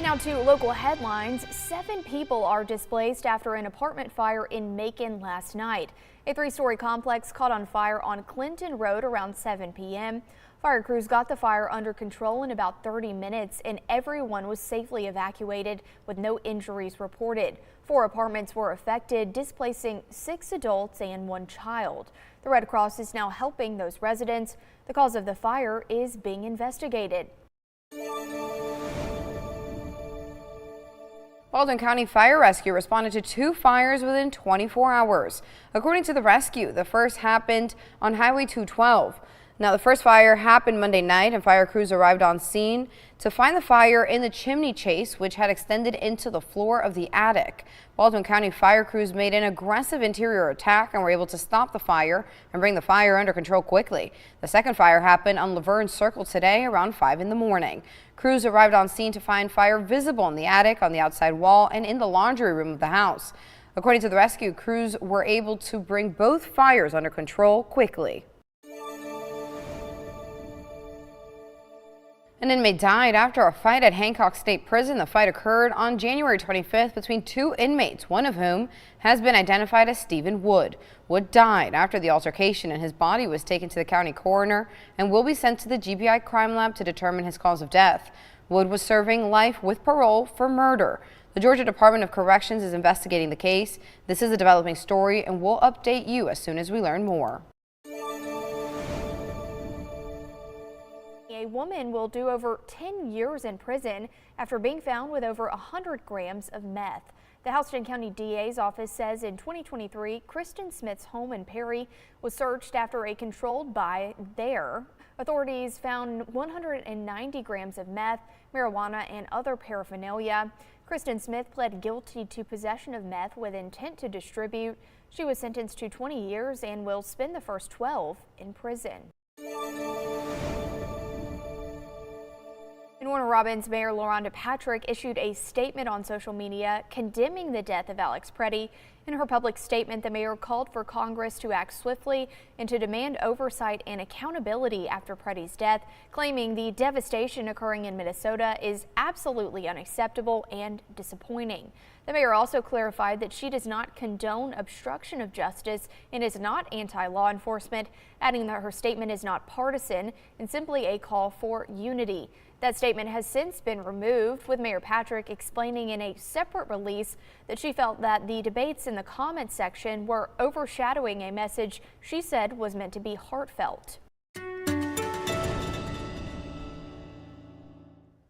And now to local headlines. 7 people are displaced after an apartment fire in Macon last night. A 3-story complex caught on fire on Clinton Road around 7 p.m. Fire crews got the fire under control in about 30 minutes and everyone was safely evacuated with no injuries reported. 4 apartments were affected, displacing 6 adults and 1 child. The Red Cross is now helping those residents. The cause of the fire is being investigated. Baldwin County Fire Rescue responded to 2 fires within 24 hours. According to the rescue, the first happened on Highway 212. Now, the first fire happened Monday night and fire crews arrived on scene to find the fire in the chimney chase, which had extended into the floor of the attic. Baldwin County fire crews made an aggressive interior attack and were able to stop the fire and bring the fire under control quickly. The second fire happened on Laverne Circle today around 5 in the morning. Crews arrived on scene to find fire visible in the attic, on the outside wall, and in the laundry room of the house. According to the rescue, crews were able to bring both fires under control quickly. An inmate died after a fight at Hancock State Prison. The fight occurred on January 25th between 2 inmates, one of whom has been identified as Stephen Wood. Wood died after the altercation and his body was taken to the county coroner and will be sent to the GBI crime lab to determine his cause of death. Wood was serving life with parole for murder. The Georgia Department of Corrections is investigating the case. This is a developing story and we'll update you as soon as we learn more. A woman will do over 10 years in prison after being found with over 100 grams of meth. The Houston County DA's office says in 2023, Kristen Smith's home in Perry was searched after a controlled buy there. Authorities found 190 grams of meth, marijuana, and other paraphernalia. Kristen Smith pled guilty to possession of meth with intent to distribute. She was sentenced to 20 years and will spend the first 12 in prison. In Warner Robins, Mayor LaRhonda Patrick issued a statement on social media condemning the death of Alex Pretti. In her public statement, the mayor called for Congress to act swiftly and to demand oversight and accountability after Pretti's death, claiming the devastation occurring in Minnesota is absolutely unacceptable and disappointing. The mayor also clarified that she does not condone obstruction of justice and is not anti-law enforcement, adding that her statement is not partisan and simply a call for unity. That statement has since been removed, with Mayor Patrick explaining in a separate release that she felt that the debates in the comments section were overshadowing a message she said was meant to be heartfelt.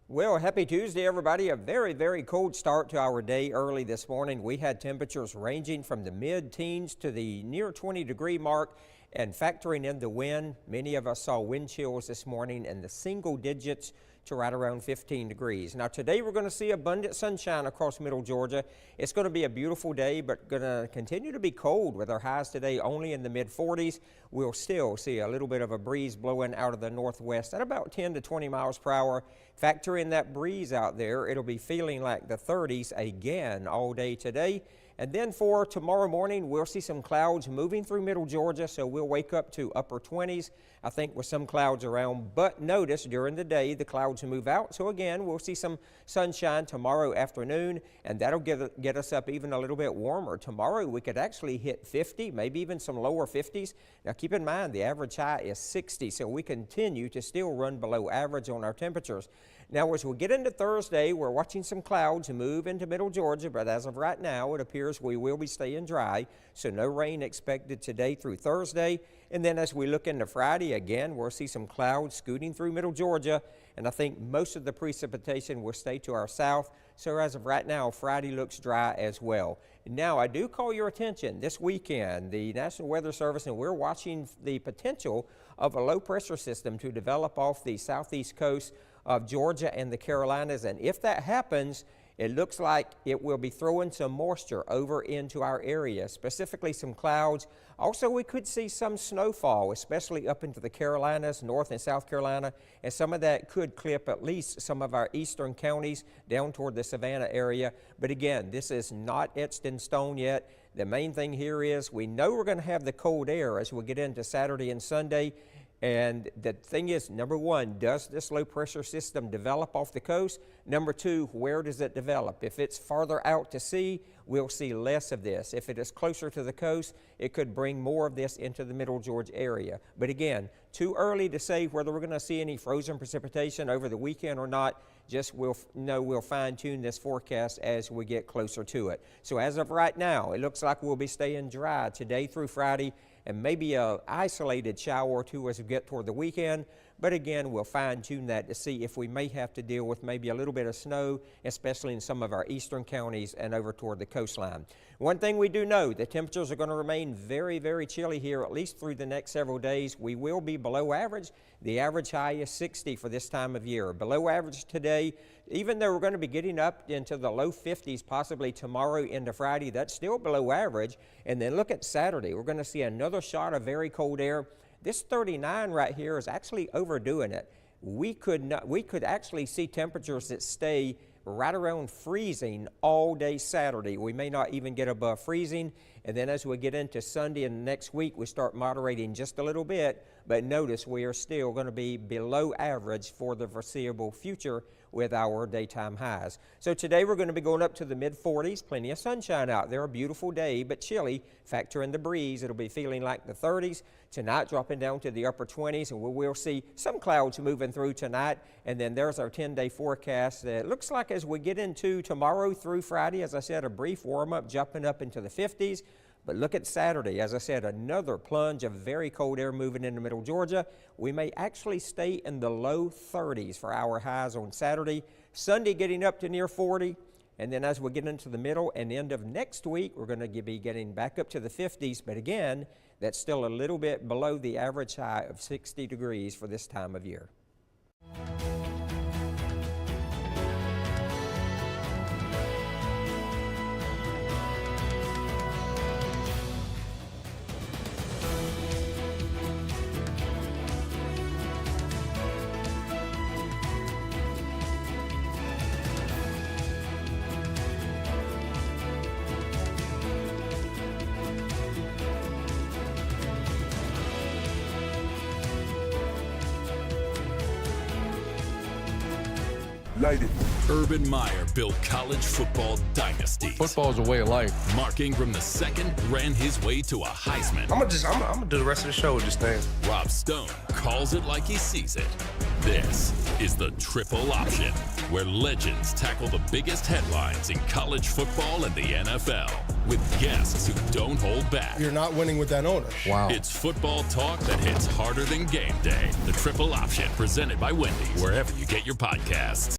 Well, happy Tuesday, everybody. A very, very cold start to our day early this morning. We had temperatures ranging from the mid-teens to the near 20-degree mark. And factoring in the wind, many of us saw wind chills this morning in the single digits to right around 15 degrees. Now today we're going to see abundant sunshine across middle Georgia. It's going to be a beautiful day, but going to continue to be cold with our highs today only in the mid 40s. We'll still see a little bit of a breeze blowing out of the northwest at about 10 to 20 miles per hour. Factor in that breeze out there, it'll be feeling like the 30s again all day today. And then for tomorrow morning, we'll see some clouds moving through middle Georgia, so we'll wake up to upper 20s, I think, with some clouds around. But notice during the day, the clouds move out. So again, we'll see some sunshine tomorrow afternoon, and that'll get us up even a little bit warmer. Tomorrow, we could actually hit 50, maybe even some lower 50s. Now, keep in mind, the average high is 60, so we continue to still run below average on our temperatures. Now, as we get into Thursday, we're watching some clouds move into middle Georgia, but as of right now, it appears we will be staying dry, so no rain expected today through Thursday. And then as we look into Friday, again, we'll see some clouds scooting through middle Georgia, and I think most of the precipitation will stay to our south. So as of right now, Friday looks dry as well. Now, I do call your attention this weekend, the National Weather Service, and we're watching the potential of a low pressure system to develop off the southeast coast of Georgia and the Carolinas. And if that happens, it looks like it will be throwing some moisture over into our area, specifically some clouds. Also, we could see some snowfall, especially up into the Carolinas, North and South Carolina, and some of that could clip at least some of our eastern counties down toward the Savannah area. But again, this is not etched in stone yet. The main thing here is we know we're going to have the cold air as we get into Saturday and Sunday. And the thing is, number one, does this low pressure system develop off the coast? Number two, where does it develop? If it's farther out to sea, we'll see less of this. If it is closer to the coast, it could bring more of this into the middle Georgia area. But again, too early to say whether we're going to see any frozen precipitation over the weekend or not. Just we'll fine tune this forecast as we get closer to it. So as of right now, it looks like we'll be staying dry today through Friday, and maybe a isolated shower or two as we get toward the weekend. But again, we'll fine tune that to see if we may have to deal with maybe a little bit of snow, especially in some of our eastern counties and over toward the coastline. One thing we do know, the temperatures are going to remain very, very chilly here, at least through the next several days. We will be below average. The average high is 60 for this time of year. Below average today, even though we're going to be getting up into the low 50s possibly tomorrow into Friday, that's still below average. And then look at Saturday. We're going to see another shot of very cold air. This 39 right here is actually overdoing it. We could actually see temperatures that stay right around freezing all day Saturday. We may not even get above freezing. And then as we get into Sunday and next week, we start moderating just a little bit. But notice we are still going to be below average for the foreseeable future with our daytime highs. So today we're going to be going up to the mid-40s. Plenty of sunshine out there. A beautiful day, but chilly. Factor in the breeze. It'll be feeling like the 30s. Tonight dropping down to the upper 20s, and we will see some clouds moving through tonight. And then there's our 10-day forecast. It looks like as we get into tomorrow through Friday, as I said, a brief warm-up jumping up into the 50s. But look at Saturday. As I said, another plunge of very cold air moving into middle Georgia. We may actually stay in the low 30s for our highs on Saturday. Sunday getting up to near 40. And then as we get into the middle and end of next week, we're going to be getting back up to the 50s. But again, that's still a little bit below the average high of 60 degrees for this time of year. United. Urban Meyer built college football dynasties. Football is a way of life. Mark Ingram II ran his way to a Heisman. I'm gonna do the rest of the show with this thing. Rob Stone calls it like he sees it. This is the Triple Option, where legends tackle the biggest headlines in college football and the NFL with guests who don't hold back. You're not winning with that owner. Wow. It's football talk that hits harder than game day. The Triple Option, presented by Wendy's, wherever you get your podcasts.